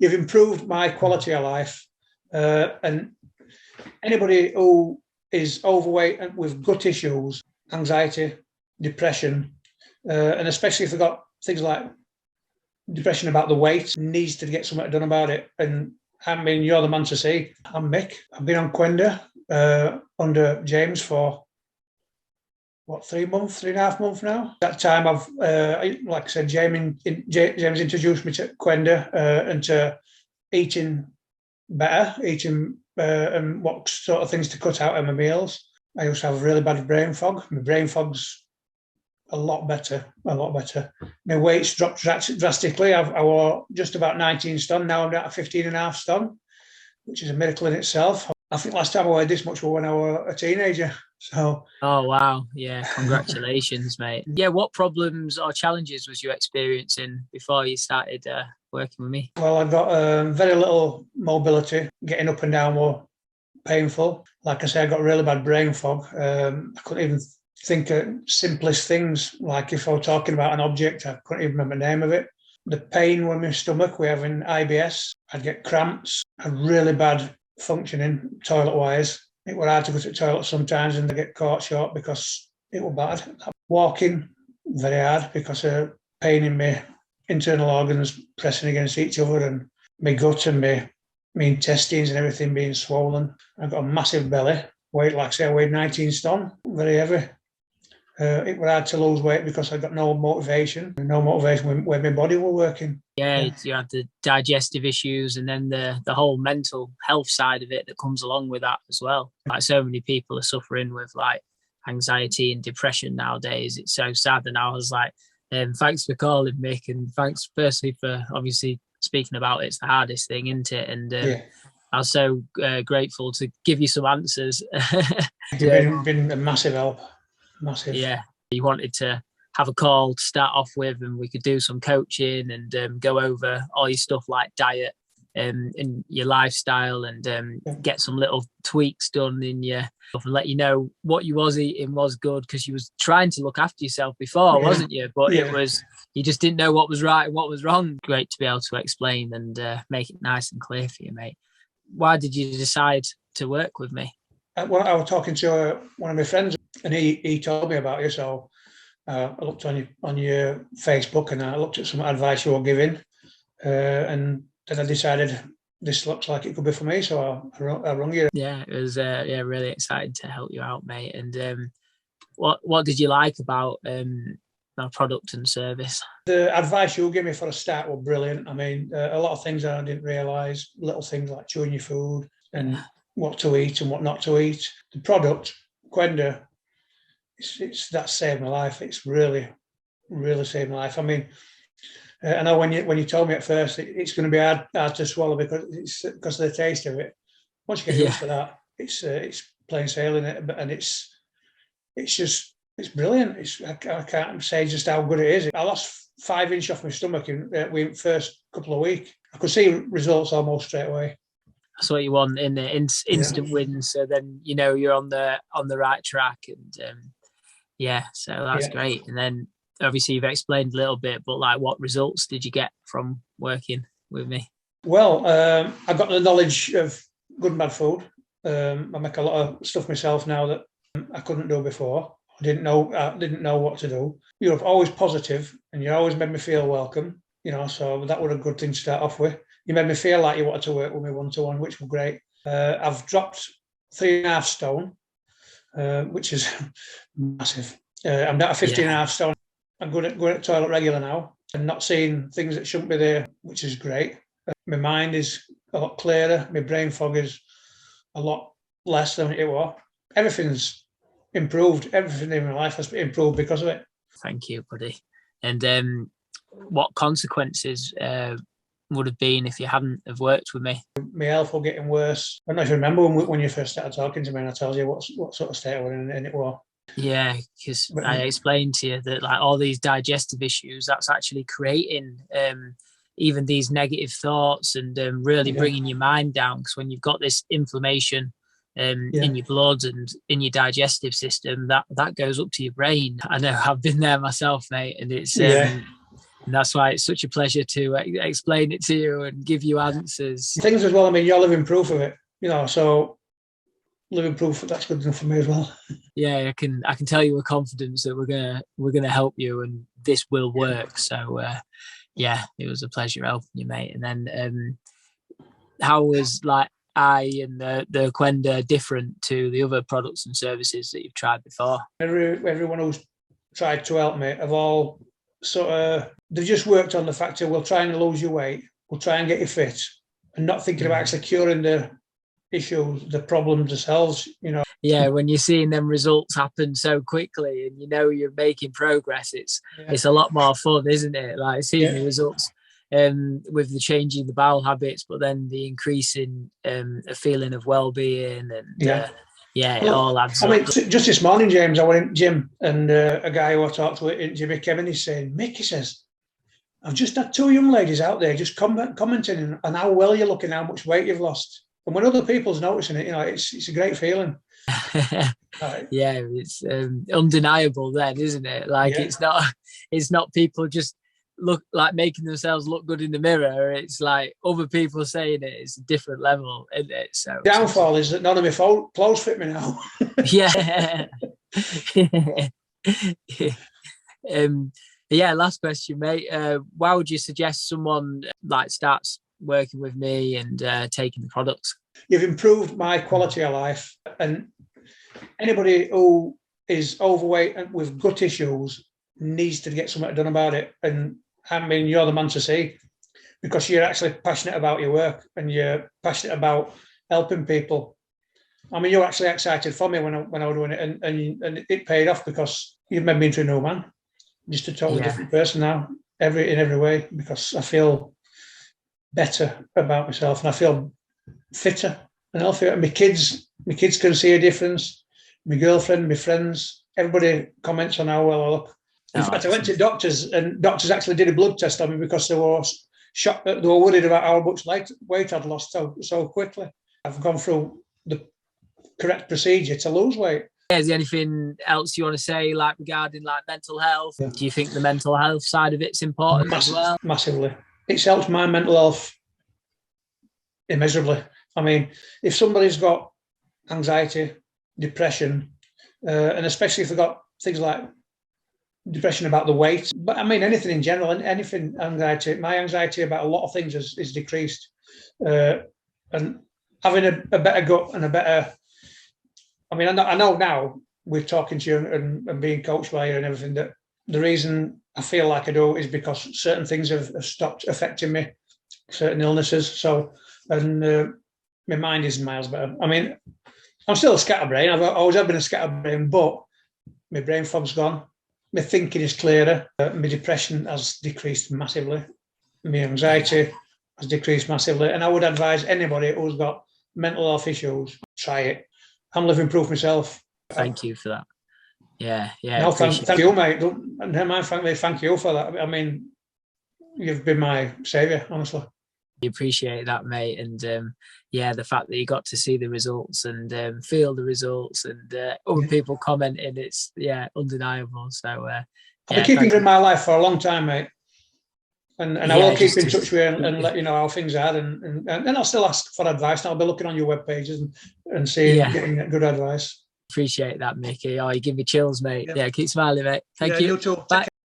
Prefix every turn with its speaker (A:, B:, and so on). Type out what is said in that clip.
A: you've improved my quality of life. And anybody who is overweight and with gut issues, anxiety, depression, and especially if they've got things like depression about the weight, needs to get something done about it. And I mean, you're the man to see. I'm Mick. I've been on Qenda under James for 3.5 months now. That time I've, like I said, James introduced me to Qenda and to eating better, and what sort of things to cut out of my meals. I used to have really bad brain fog. My brain fog's a lot better. My weight's dropped drastically. I was just about 19 stone. Now I'm down to 15.5 stone, which is a miracle in itself. I think last time I weighed this much was when I was a teenager. So.
B: Oh, wow. Yeah. Congratulations, mate. Yeah. What problems or challenges was you experiencing before you started working with me?
A: Well, I've got very little mobility. Getting up and down was painful. Like I say, I got really bad brain fog. I couldn't even think of simplest things. Like if I were talking about an object, I couldn't even remember the name of it. The pain with my stomach, we have in IBS. I'd get cramps. I had really bad functioning toilet-wise. It was hard to go to the toilet sometimes and I get caught short because it was bad. Walking, very hard because of pain in my internal organs pressing against each other and my gut and my intestines and everything being swollen. I've got a massive belly. Weight, like I say, I weighed 19 stone, very heavy. It was hard to lose weight because I got no motivation when my body was working.
B: Yeah, you had the digestive issues and then the whole mental health side of it that comes along with that as well. Like so many people are suffering with like anxiety and depression nowadays. It's so sad. And I was like, thanks for calling, Mick, and thanks firstly for obviously speaking about it's the hardest thing, isn't it? And I was so grateful to give you some answers.
A: You've been a massive help. Massive.
B: Yeah, you wanted to have a call to start off with and we could do some coaching and go over all your stuff like diet and your lifestyle and get some little tweaks done in your stuff and let you know what you was eating was good because you was trying to look after yourself before, wasn't you? But it was, you just didn't know what was right and what was wrong. Great to be able to explain and make it nice and clear for you, mate. Why did you decide to work with me?
A: Well, I was talking to one of my friends and he told me about you. So I looked on your Facebook and I looked at some advice you were giving and then I decided this looks like it could be for me. So I rung you.
B: Yeah, it was really excited to help you out, mate. And what did you like about our product and service?
A: The advice you gave me for a start was brilliant. I mean, a lot of things I didn't realise, little things like chewing your food and what to eat and what not to eat. The product, Qenda, it's that saved my life. It's really, really saved my life. I mean, I know when you told me at first it's going to be hard to swallow because of the taste of it. Once you get used to that, it's plain sailing, and it's brilliant. I can't say just how good it is. I lost 5 inches off my stomach in the first couple of weeks. I could see results almost straight away.
B: That's what you want in the instant wins. So then you know you're on the right track, and so that's great. And then obviously you've explained a little bit, but like what results did you get from working with me? Well,
A: I got the knowledge of good and bad food. I make a lot of stuff myself now that I couldn't do before. I didn't know what to do. You're always positive, and you always made me feel welcome. So that was a good thing to start off with. You made me feel like you wanted to work with me one-to-one, which was great. I've dropped 3.5 stone, which is massive. I'm down to 15.5 stone. I'm going to the toilet regular now and not seeing things that shouldn't be there, which is great. My mind is a lot clearer. My brain fog is a lot less than it was. Everything's improved. Everything in my life has improved because of it.
B: Thank you, buddy. And what consequences would have been if you hadn't have worked with me?
A: My health was getting worse. I don't know if you remember when you first started talking to me and I told you what sort of state I was in, and it was.
B: Yeah, because I explained to you that like all these digestive issues, that's actually creating even these negative thoughts and really bringing your mind down. Because when you've got this inflammation in your blood and in your digestive system, that goes up to your brain. I know I've been there myself, mate, and it's And that's why it's such a pleasure to explain it to you and give you answers.
A: Things as well. I mean, you're living proof of it, so living proof that's good enough for me as well.
B: Yeah, I can tell you with confidence that we're gonna help you and this will work. So yeah, it was a pleasure helping you, mate. And then how was like and the Qenda different to the other products and services that you've tried before?
A: Everyone who's tried to help me have all they've just worked on the fact that we'll try and lose your weight, we'll try and get you fit, and not thinking about actually curing the issues, the problems themselves,
B: Yeah, when you're seeing them results happen so quickly and you're making progress, it's a lot more fun, isn't it? Like seeing the results with the changing the bowel habits, but then the increasing a feeling of well-being and it all adds up.
A: I mean, just this morning, James, I went in the gym and a guy who I talked to, Jimmy Kevin, he's saying, Mick, he says, I've just had 2 young ladies out there just commenting on how well you're looking, how much weight you've lost. And when other people's noticing it, it's a great feeling.
B: Yeah, it's undeniable then, isn't it? Like it's not people just look like making themselves look good in the mirror. It's like other people saying it. It's a different level, isn't it? So
A: downfall is that none of my clothes fit me now.
B: Yeah. Yeah, last question, mate. Why would you suggest someone like starts working with me and taking the products?
A: You've improved my quality of life, and anybody who is overweight and with gut issues needs to get something done about it. And I mean, you're the man to see, because you're actually passionate about your work and you're passionate about helping people. I mean, you're actually excited for me when I was doing it, and it paid off because you've made me into a new man, just a totally different person now, in every way, because I feel better about myself and I feel fitter and healthier. And my kids can see a difference. My girlfriend, my friends, everybody comments on how well I look. In fact, I went to doctors, and doctors actually did a blood test on me because they were shocked, they were worried about how much weight I'd lost so quickly. I've gone through the correct procedure to lose weight.
B: Is there anything else you want to say, like regarding like mental health? Yeah. Do you think the mental health side of it's important as well?
A: Massively. It's helped my mental health immeasurably. I mean, if somebody's got anxiety, depression, and especially if they've got things like depression about the weight, but I mean anything in general, anything anxiety, my anxiety about a lot of things is decreased. And having a better gut and a better, I mean, I know now with talking to you and being coached by you and everything, that the reason I feel like I do is because certain things have stopped affecting me, certain illnesses. So, and my mind is miles better. I mean, I'm still a scatterbrain. I've always been a scatterbrain, but my brain fog's gone. My thinking is clearer. My depression has decreased massively. My anxiety has decreased massively. And I would advise anybody who's got mental health issues, try it. I'm living proof myself.
B: Thank you for that. Yeah.
A: No, thank you, mate. Never mind, thank you for that. I mean, you've been my saviour, honestly.
B: I appreciate that, mate. And the fact that you got to see the results and feel the results and other people commenting, it's undeniable. So I've
A: been keeping it in my life for a long time, mate. And I will keep in touch with you and let you know how things are. And I'll still ask for advice. And I'll be looking on your web pages and seeing getting good advice.
B: Appreciate that, Mickey. Oh, you give me chills, mate. Yeah, keep smiling, mate. Thank you.
A: You too.
B: Bye.